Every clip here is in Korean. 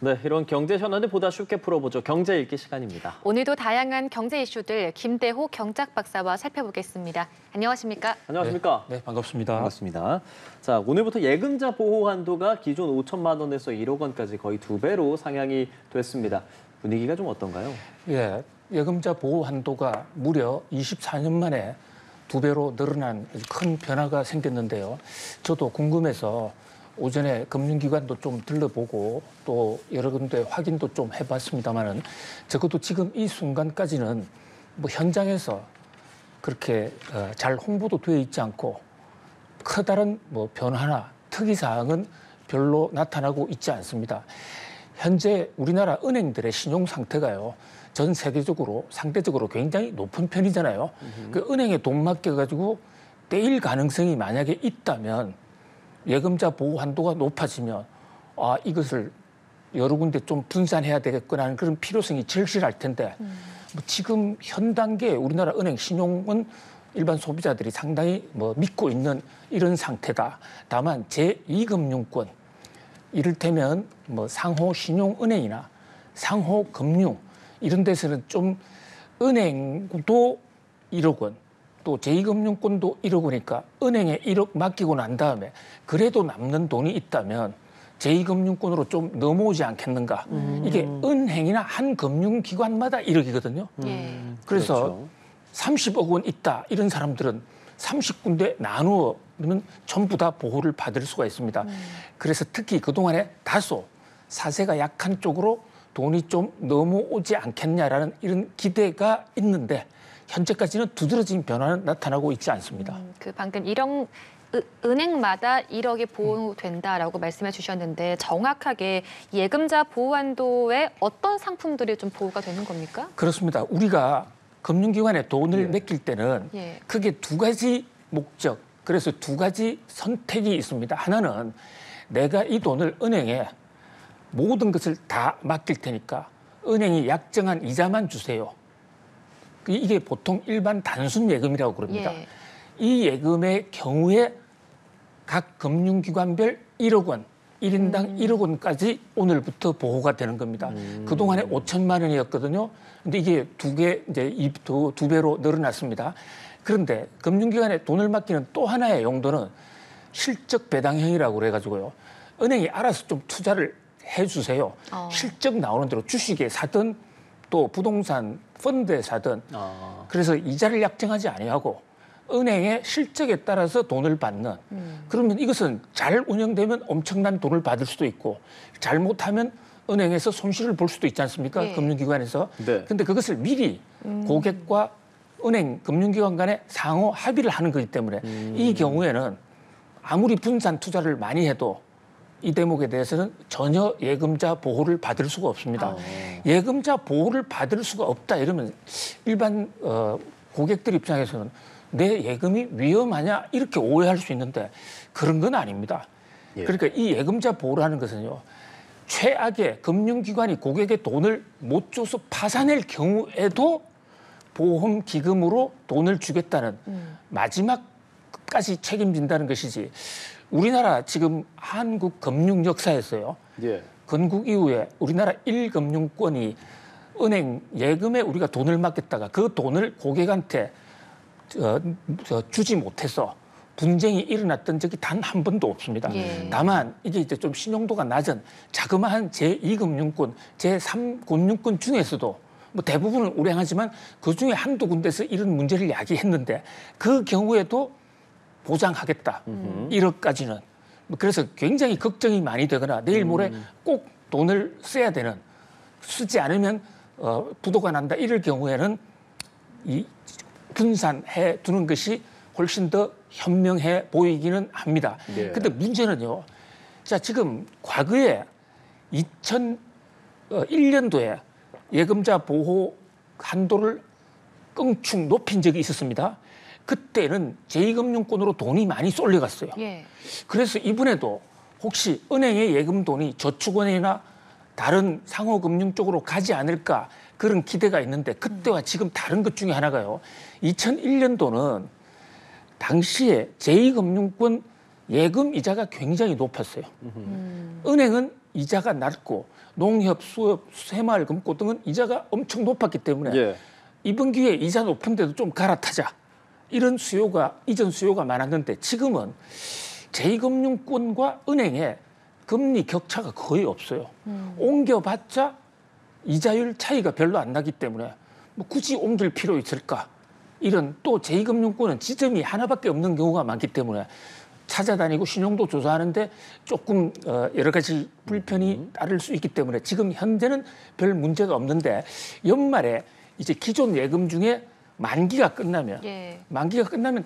네, 이런 경제 현안을 보다 쉽게 풀어보죠. 경제 읽기 시간입니다. 오늘도 다양한 경제 이슈들 김대호 경작 박사와 살펴보겠습니다. 안녕하십니까? 안녕하십니까? 네, 반갑습니다. 반갑습니다. 자, 오늘부터 예금자 보호 한도가 기존 5천만 원에서 1억 원까지 거의 2배로 상향이 됐습니다. 분위기가 좀 어떤가요? 예, 예금자 보호 한도가 무려 24년 만에 2배로 늘어난 큰 변화가 생겼는데요. 저도 궁금해서 오전에 금융기관도 좀 들러보고 또 여러 군데 확인도 좀 해봤습니다만은 적어도 지금 이 순간까지는 뭐 현장에서 그렇게 잘 홍보도 되어 있지 않고 커다란 뭐 변화나 특이 사항은 별로 나타나고 있지 않습니다. 현재 우리나라 은행들의 신용 상태가요, 전 세계적으로 상대적으로 굉장히 높은 편이잖아요. 그 은행에 돈 맡겨가지고 떼일 가능성이 만약에 있다면 예금자 보호 한도가 높아지면 이것을 여러 군데 좀 분산해야 되겠구나 하는 그런 필요성이 절실할 텐데 뭐 지금 현 단계에 우리나라 은행 신용은 일반 소비자들이 상당히 뭐 믿고 있는 이런 상태다. 다만 제2금융권 이를테면 뭐 상호신용은행이나 상호금융 이런 데서는 좀 은행도 1억 원 또 제2금융권도 1억 원이니까 은행에 1억 맡기고 난 다음에 그래도 남는 돈이 있다면 제2금융권으로 좀 넘어오지 않겠는가. 이게 은행이나 한 금융기관마다 1억이거든요. 그래서 그렇죠. 30억 원 있다 이런 사람들은 30군데 나누면 전부 다 보호를 받을 수가 있습니다. 그래서 특히 그동안에 다소 사세가 약한 쪽으로 돈이 좀 넘어오지 않겠냐라는 이런 기대가 있는데 현재까지는 두드러진 변화는 나타나고 있지 않습니다. 그 방금 은행마다 1억이 보호된다라고 말씀해 주셨는데 정확하게 예금자 보호 한도에 어떤 상품들이 좀 보호가 되는 겁니까? 그렇습니다. 우리가 금융기관에 돈을 맡길 때는 크게 두 가지 목적, 그래서 두 가지 선택이 있습니다. 하나는 내가 이 돈을 은행에 모든 것을 다 맡길 테니까 은행이 약정한 이자만 주세요. 이게 보통 일반 단순 예금이라고 그럽니다. 이 예금의 경우에 각 금융기관별 1억 원, 1인당 1억 원까지 오늘부터 보호가 되는 겁니다. 그동안에 5천만 원이었거든요. 근데 이게 두 배로 늘어났습니다. 그런데 금융기관에 돈을 맡기는 또 하나의 용도는 실적 배당형이라고 그래가지고요. 은행이 알아서 좀 투자를 해주세요. 실적 나오는 대로 주식에 사든 또 부동산 펀드에 사든 그래서 이자를 약정하지 아니하고 은행의 실적에 따라서 돈을 받는 그러면 이것은 잘 운영되면 엄청난 돈을 받을 수도 있고 잘못하면 은행에서 손실을 볼 수도 있지 않습니까? 금융기관에서. 근데 그것을 미리 고객과 은행, 금융기관 간에 상호 합의를 하는 거기 때문에 이 경우에는 아무리 분산 투자를 많이 해도 이 대목에 대해서는 전혀 예금자 보호를 받을 수가 없습니다. 예금자 보호를 받을 수가 없다 이러면 일반 고객들 입장에서는 내 예금이 위험하냐 이렇게 오해할 수 있는데 그런 건 아닙니다. 그러니까 이 예금자 보호라는 것은요. 최악의 금융기관이 고객의 돈을 못 줘서 파산할 경우에도 보험기금으로 돈을 주겠다는 마지막까지 책임진다는 것이지 우리나라 지금 한국 금융 역사에서요. 건국 이후에 우리나라 1금융권이 은행 예금에 우리가 돈을 맡겼다가 그 돈을 고객한테 주지 못해서 분쟁이 일어났던 적이 단 한 번도 없습니다. 다만 이게 이제 좀 신용도가 낮은 자그마한 제2금융권, 제3금융권 중에서도 뭐 대부분은 우량하지만 그중에 한두 군데서 이런 문제를 야기했는데 그 경우에도 보장하겠다. 1억까지는. 그래서 굉장히 걱정이 많이 되거나 내일 모레 꼭 돈을 써야 되는 쓰지 않으면 부도가 난다. 이럴 경우에는 이 분산해 두는 것이 훨씬 더 현명해 보이기는 합니다. 근데 문제는요. 자, 지금 과거에 2001년도에 예금자 보호 한도를 껑충 높인 적이 있었습니다. 그때는 제2금융권으로 돈이 많이 쏠려갔어요. 그래서 이번에도 혹시 은행의 예금 돈이 저축은행이나 다른 상호금융 쪽으로 가지 않을까 그런 기대가 있는데 그때와 지금 다른 것 중에 하나가요. 2001년도는 당시에 제2금융권 예금 이자가 굉장히 높았어요. 은행은 이자가 낮고 농협, 수협, 새마을금고 등은 이자가 엄청 높았기 때문에 예. 이번 기회에 이자 높은데도 좀 갈아타자. 이런 수요가 이전 수요가 많았는데 지금은 제2금융권과 은행에 금리 격차가 거의 없어요. 옮겨봤자 이자율 차이가 별로 안 나기 때문에 뭐 굳이 옮길 필요 있을까? 이런 또 제2금융권은 지점이 하나밖에 없는 경우가 많기 때문에 찾아다니고 신용도 조사하는데 조금 여러 가지 불편이 따를 수 있기 때문에 지금 현재는 별 문제가 없는데 연말에 이제 기존 예금 중에 만기가 끝나면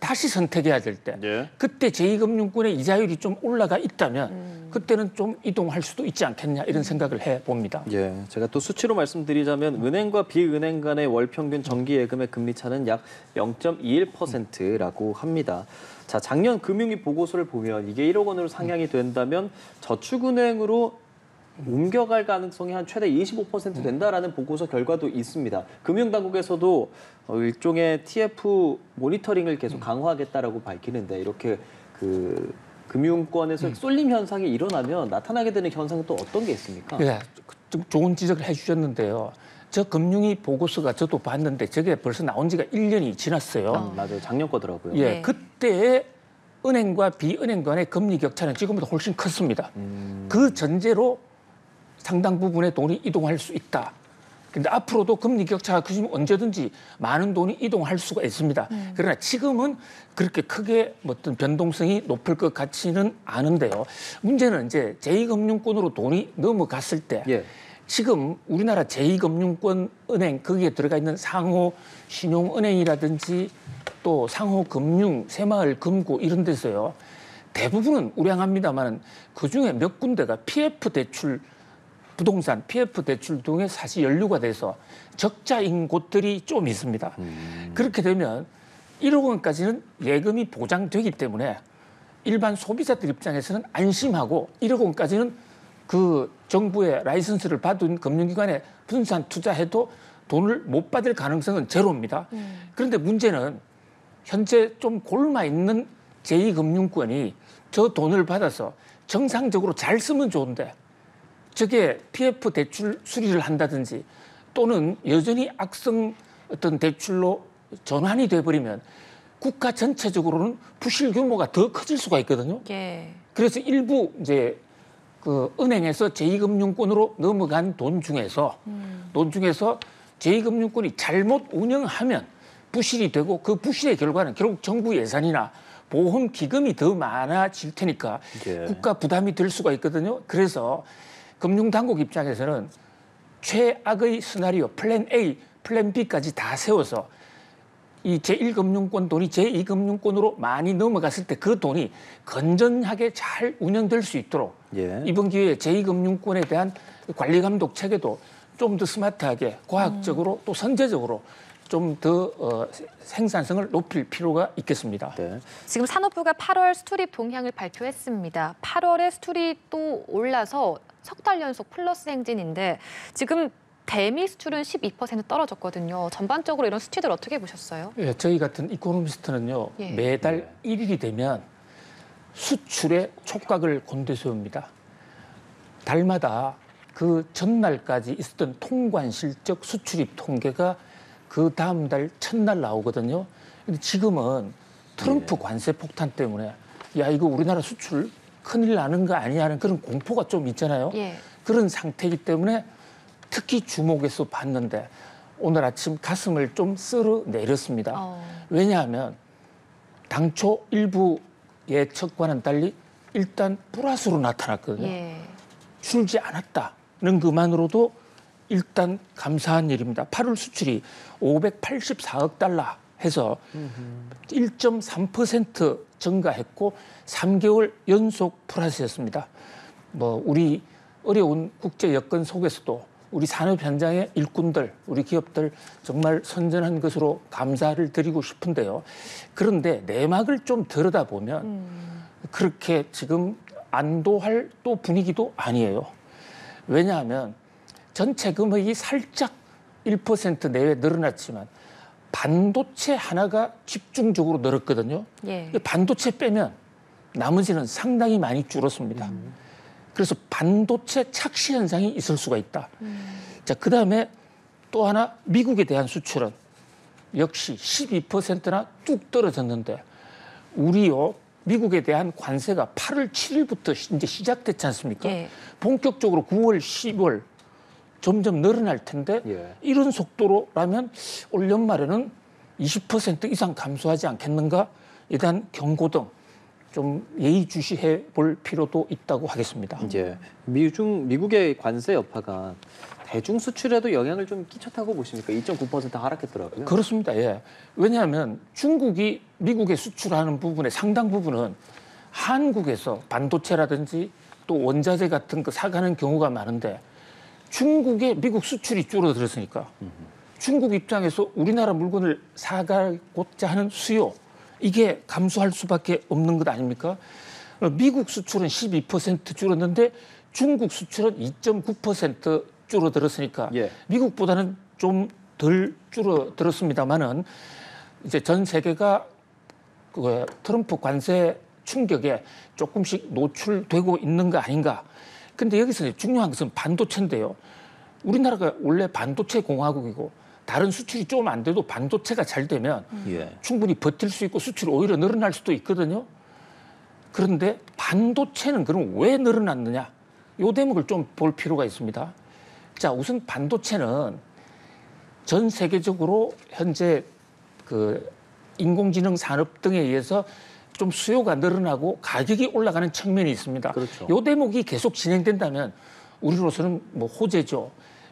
다시 선택해야 될 때 그때 제2금융권의 이자율이 좀 올라가 있다면 그때는 좀 이동할 수도 있지 않겠냐 이런 생각을 해봅니다. 예, 제가 또 수치로 말씀드리자면 은행과 비은행 간의 월 평균 정기 예금의 금리 차는 약 0.21%라고 합니다. 자, 작년 금융위 보고서를 보면 이게 1억 원으로 상향이 된다면 저축은행으로 옮겨갈 가능성이 한 최대 25% 된다라는 보고서 결과도 있습니다. 금융당국에서도 일종의 TF 모니터링을 계속 강화하겠다라고 밝히는데 이렇게 그 금융권에서 쏠림 현상이 일어나면 나타나게 되는 현상은 또 어떤 게 있습니까? 네, 좀 좋은 지적을 해주셨는데요. 저 금융위 보고서가 저도 봤는데 저게 벌써 나온 지가 1년이 지났어요. 맞아요. 작년 거더라고요. 예, 그때 은행과 비은행 간의 금리 격차는 지금보다 훨씬 컸습니다. 그 전제로 상당 부분의 돈이 이동할 수 있다. 근데 앞으로도 금리 격차가 커지면 언제든지 많은 돈이 이동할 수가 있습니다. 그러나 지금은 그렇게 크게 어떤 변동성이 높을 것 같지는 않은데요. 문제는 이제 제2금융권으로 돈이 넘어갔을 때 지금 우리나라 제2금융권 은행 거기에 들어가 있는 상호 신용은행이라든지 또 상호 금융, 새마을 금고 이런 데서요. 대부분은 우량합니다만 그중에 몇 군데가 PF 대출 부동산, PF 대출 등에 사실 연루가 돼서 적자인 곳들이 좀 있습니다. 그렇게 되면 1억 원까지는 예금이 보장되기 때문에 일반 소비자들 입장에서는 안심하고 1억 원까지는 그 정부의 라이선스를 받은 금융기관에 분산 투자해도 돈을 못 받을 가능성은 제로입니다. 그런데 문제는 현재 좀 골마 있는 제2금융권이 저 돈을 받아서 정상적으로 잘 쓰면 좋은데 저게 PF 대출 수리를 한다든지 또는 여전히 악성 어떤 대출로 전환이 돼버리면 국가 전체적으로는 부실 규모가 더 커질 수가 있거든요. 그래서 일부 이제 그 은행에서 제2금융권으로 넘어간 돈 중에서 제2금융권이 잘못 운영하면 부실이 되고 그 부실의 결과는 결국 정부 예산이나 보험 기금이 더 많아질 테니까 국가 부담이 될 수가 있거든요. 그래서 금융당국 입장에서는 최악의 시나리오 플랜 A, 플랜 B까지 다 세워서 이 제1금융권 돈이 제2금융권으로 많이 넘어갔을 때 그 돈이 건전하게 잘 운영될 수 있도록 이번 기회에 제2금융권에 대한 관리감독 체계도 좀 더 스마트하게 과학적으로 또 선제적으로 좀 더 생산성을 높일 필요가 있겠습니다. 지금 산업부가 8월 스투립 동향을 발표했습니다. 8월에 스투립도 올라서 석 달 연속 플러스 행진인데 지금 대미 수출은 12% 떨어졌거든요. 전반적으로 이런 수치들 어떻게 보셨어요? 예, 저희 같은 이코노미스트는요. 매달 1일이 되면 수출의 촉각을 곤두세웁니다. 달마다 그 전날까지 있었던 통관 실적 수출입 통계가 그 다음 달 첫날 나오거든요. 근데 지금은 트럼프 관세 폭탄 때문에 야 이거 우리나라 수출 큰일 나는 거 아니냐 하는 그런 공포가 좀 있잖아요. 그런 상태이기 때문에 특히 주목해서 봤는데 오늘 아침 가슴을 좀 쓸어 내렸습니다. 왜냐하면 당초 일부 예측과는 달리 일단 플러스로 나타났거든요. 줄지 않았다는 것만으로도 일단 감사한 일입니다. 8월 수출이 584억 달러 해서 1.3% 증가했고 3개월 연속 플러스였습니다. 뭐 우리 어려운 국제 여건 속에서도 우리 산업 현장의 일꾼들, 우리 기업들 정말 선전한 것으로 감사를 드리고 싶은데요. 그런데 내막을 좀 들여다보면 그렇게 지금 안도할 또 분위기도 아니에요. 왜냐하면 전체 금액이 살짝 1% 내외 늘어났지만 반도체 하나가 집중적으로 늘었거든요. 반도체 빼면 나머지는 상당히 많이 줄었습니다. 그래서 반도체 착시 현상이 있을 수가 있다. 자, 그다음에 또 하나 미국에 대한 수출은 역시 12%나 뚝 떨어졌는데 우리요 미국에 대한 관세가 8월 7일부터 이제 시작됐지 않습니까? 예. 본격적으로 9월, 10월 점점 늘어날 텐데 예. 이런 속도로라면 올 연말에는 20% 이상 감소하지 않겠는가? 일단 경고 등 좀 예의주시해 볼 필요도 있다고 하겠습니다. 이제 미국의 관세 여파가 대중 수출에도 영향을 좀 끼쳤다고 보십니까? 2.9% 하락했더라고요. 그렇습니다. 예. 왜냐하면 중국이 미국에 수출하는 부분의 상당 부분은 한국에서 반도체라든지 또 원자재 같은 거 사가는 경우가 많은데 중국의 미국 수출이 줄어들었으니까 중국 입장에서 우리나라 물건을 사가고자 하는 수요 이게 감소할 수밖에 없는 것 아닙니까? 미국 수출은 12% 줄었는데 중국 수출은 2.9% 줄어들었으니까 예. 미국보다는 좀 덜 줄어들었습니다만은 이제 전 세계가 그 트럼프 관세 충격에 조금씩 노출되고 있는 거 아닌가. 근데 여기서 중요한 것은 반도체인데요. 우리나라가 원래 반도체 공화국이고 다른 수출이 좀 안 돼도 반도체가 잘 되면 예. 충분히 버틸 수 있고 수출이 오히려 늘어날 수도 있거든요. 그런데 반도체는 그럼 왜 늘어났느냐? 이 대목을 좀 볼 필요가 있습니다. 자, 우선 반도체는 전 세계적으로 현재 그 인공지능 산업 등에 의해서 좀 수요가 늘어나고 가격이 올라가는 측면이 있습니다. 그렇죠. 이 대목이 계속 진행된다면 우리로서는 뭐 호재죠.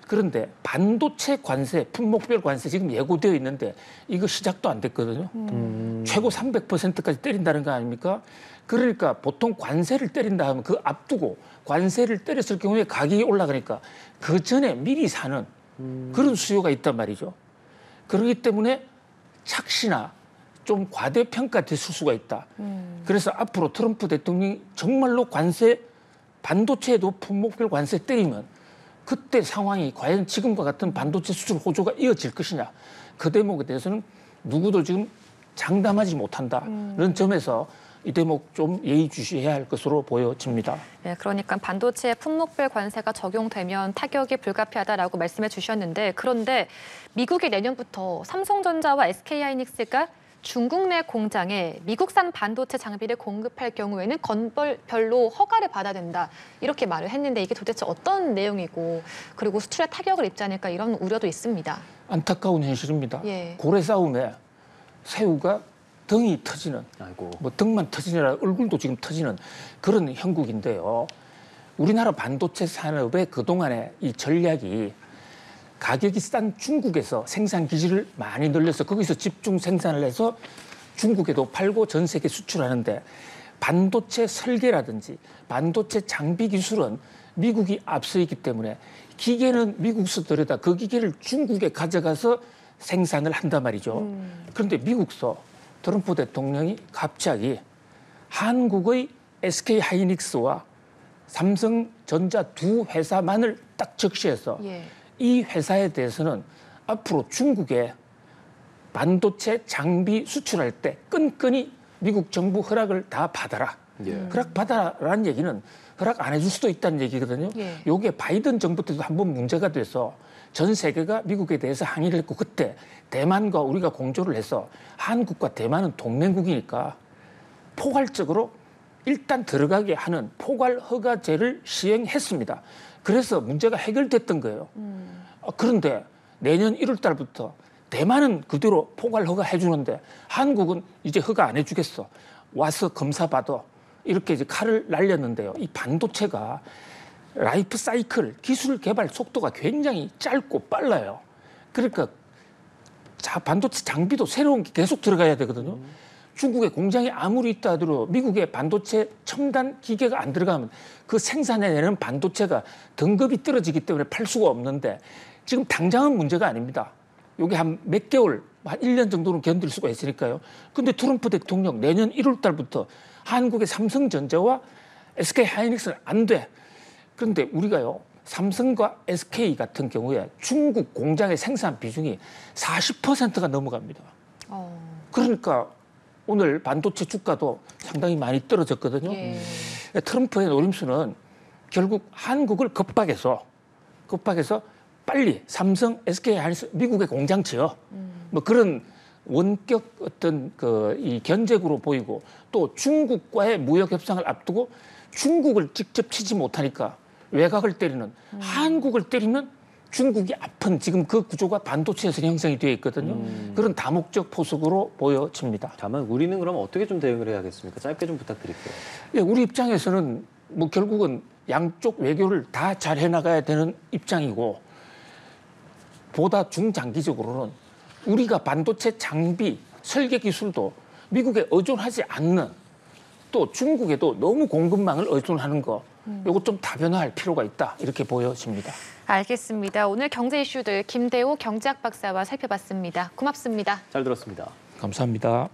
그런데 반도체 관세, 품목별 관세 지금 예고되어 있는데 이거 시작도 안 됐거든요. 최고 300%까지 때린다는 거 아닙니까? 그러니까 보통 관세를 때린다 하면 그 앞두고 관세를 때렸을 경우에 가격이 올라가니까 그 전에 미리 사는 그런 수요가 있단 말이죠. 그렇기 때문에 착시나 좀 과대평가됐을 수가 있다. 그래서 앞으로 트럼프 대통령이 정말로 관세, 반도체에도 품목별 관세 때리면 그때 상황이 과연 지금과 같은 반도체 수출 호조가 이어질 것이냐. 그 대목에 대해서는 누구도 지금 장담하지 못한다는 점에서 이 대목 좀 예의주시해야 할 것으로 보여집니다. 네, 그러니까 반도체 품목별 관세가 적용되면 타격이 불가피하다라고 말씀해 주셨는데 그런데 미국이 내년부터 삼성전자와 SK하이닉스가 중국 내 공장에 미국산 반도체 장비를 공급할 경우에는 건별로 허가를 받아야 된다. 이렇게 말을 했는데 이게 도대체 어떤 내용이고 그리고 수출에 타격을 입지 않을까 이런 우려도 있습니다. 안타까운 현실입니다. 예. 고래 싸움에 새우가 등이 터지는, 아이고. 뭐 등만 터지느라 얼굴도 지금 터지는 그런 형국인데요. 우리나라 반도체 산업의 그동안의 이 전략이 가격이 싼 중국에서 생산 기지를 많이 늘려서 거기서 집중 생산을 해서 중국에도 팔고 전 세계 수출하는데 반도체 설계라든지 반도체 장비 기술은 미국이 앞서 있기 때문에 기계는 미국서 들여다 그 기계를 중국에 가져가서 생산을 한단 말이죠. 그런데 미국서 트럼프 대통령이 갑자기 한국의 SK하이닉스와 삼성전자 두 회사만을 딱 적시해서 예. 이 회사에 대해서는 앞으로 중국에 반도체 장비 수출할 때 끈끈이 미국 정부 허락을 다 받아라. 예. 허락 받아라라는 얘기는 허락 안 해줄 수도 있다는 얘기거든요. 예. 요게 바이든 정부 때도 한번 문제가 돼서 전 세계가 미국에 대해서 항의를 했고 그때 대만과 우리가 공조를 해서 한국과 대만은 동맹국이니까 포괄적으로 일단 들어가게 하는 포괄 허가제를 시행했습니다. 그래서 문제가 해결됐던 거예요. 그런데 내년 1월 달부터 대만은 그대로 포괄 허가 해주는데 한국은 이제 허가 안 해주겠어. 와서 검사받아. 이렇게 이제 칼을 날렸는데요. 이 반도체가 라이프 사이클, 기술 개발 속도가 굉장히 짧고 빨라요. 그러니까 반도체 장비도 새로운 게 계속 들어가야 되거든요. 중국의 공장이 아무리 있다 하더라도 미국의 반도체 첨단 기계가 안 들어가면 그 생산해내는 반도체가 등급이 떨어지기 때문에 팔 수가 없는데 지금 당장은 문제가 아닙니다. 이게 한 몇 개월, 한 1년 정도는 견딜 수가 있으니까요. 근데 트럼프 대통령 내년 1월 달부터 한국의 삼성전자와 SK하이닉스는 안 돼. 그런데 우리가요. 삼성과 SK 같은 경우에 중국 공장의 생산 비중이 40%가 넘어갑니다. 그러니까 오늘 반도체 주가도 상당히 많이 떨어졌거든요. 예. 트럼프의 노림수는 결국 한국을 급박해서 빨리 삼성, SK 하이닉스 미국의 공장 지어 뭐 그런 원격 어떤 이 견제구로 보이고 또 중국과의 무역 협상을 앞두고 중국을 직접 치지 못하니까 외곽을 때리는 한국을 때리면 중국이 아픈 지금 그 구조가 반도체에서 형성이 되어 있거든요. 그런 다목적 포석으로 보여집니다. 다만 우리는 그럼 어떻게 좀 대응을 해야겠습니까? 짧게 좀 부탁드릴게요. 예, 우리 입장에서는 뭐 결국은 양쪽 외교를 다 잘 해나가야 되는 입장이고 보다 중장기적으로는 우리가 반도체 장비, 설계 기술도 미국에 의존하지 않는 또 중국에도 너무 공급망을 의존하는 거 이거 좀 다변화할 필요가 있다 이렇게 보여집니다. 알겠습니다. 오늘 경제 이슈들 김대호 경제학 박사와 살펴봤습니다. 고맙습니다. 잘 들었습니다. 감사합니다.